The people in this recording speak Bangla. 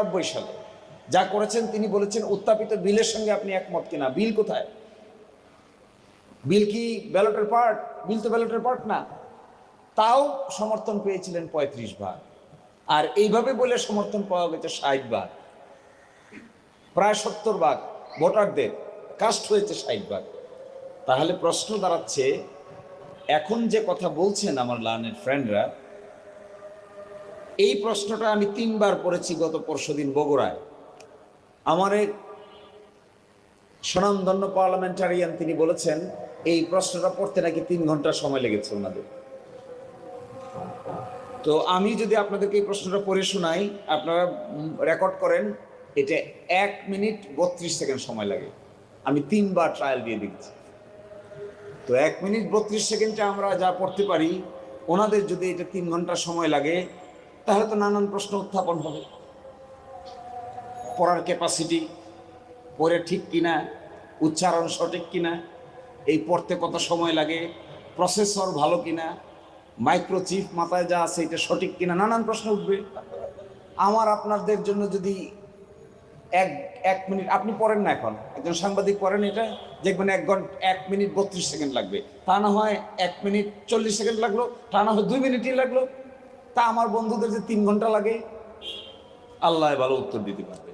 ৯৯ সালে যা করেছেন তিনি বলেছেন উত্থাপিত বিলের সঙ্গে আপনি একমত কিনা। বিল কোথায়? বিল কি ব্যালটের পার্ট? বিল তো ব্যালটের পার্ট না। তাও সমর্থন পেয়েছিলেন ৩৫ ভাগ, আর এইভাবে বলে সমর্থন পাওয়া গেছে ৬০ ভাগ, প্রায় ৭০ ভাগ ভোটারদের কাস্ট হয়েছে ৬০ ভাগ। তাহলে প্রশ্ন দাঁড়াচ্ছে, এখন যে কথা বলছেন আমার লার্নেড ফ্রেন্ডরা, এই প্রশ্নটা আমি ৩ বার পড়েছি গত পরশুদিন বগুড়ায়। আমার এক স্বনামধন্য পার্লামেন্টারিয়ান তিনি বলেছেন এই প্রশ্নটা পড়তে নাকি ৩ ঘন্টা সময় লেগেছে ওনাদের। তো আমি যদি আপনাদেরকে এই প্রশ্নটা পড়ে শোনাই, আপনারা রেকর্ড করেন, এটা ১ মিনিট ৩২ সেকেন্ড সময় লাগে। আমি ৩ বার ট্রায়াল দিয়ে দেখছি। তো ১ মিনিট ৩২ সেকেন্ডে আমরা যা পড়তে পারি, ওনাদের যদি এটা ৩ ঘন্টা সময় লাগে, তাহলে তো নানান প্রশ্ন উত্থাপন হবে। পড়ার ক্যাপাসিটি, পড়ে ঠিক কিনা, উচ্চারণ সঠিক কিনা, এই পড়তে কত সময় লাগে, প্রসেসর ভালো কিনা, মাইক্রোচিপ মাথায় যা আছে এটা সঠিক কিনা, নানান প্রশ্ন উঠবে। আমার আপনাদের জন্য যদি এক মিনিট, আপনি পড়েন না, এখন একজন সাংবাদিক পড়েন, এটা দেখবেন ১ মিনিট ৩২ সেকেন্ড লাগবে, তা না হয় ১ মিনিট ৪০ সেকেন্ড লাগলো, তা না হয় ২ মিনিটই লাগলো। তা আমার বন্ধুদের যে ৩ ঘন্টা লাগে, আল্লাহ ভালো উত্তর দিতে পারবে।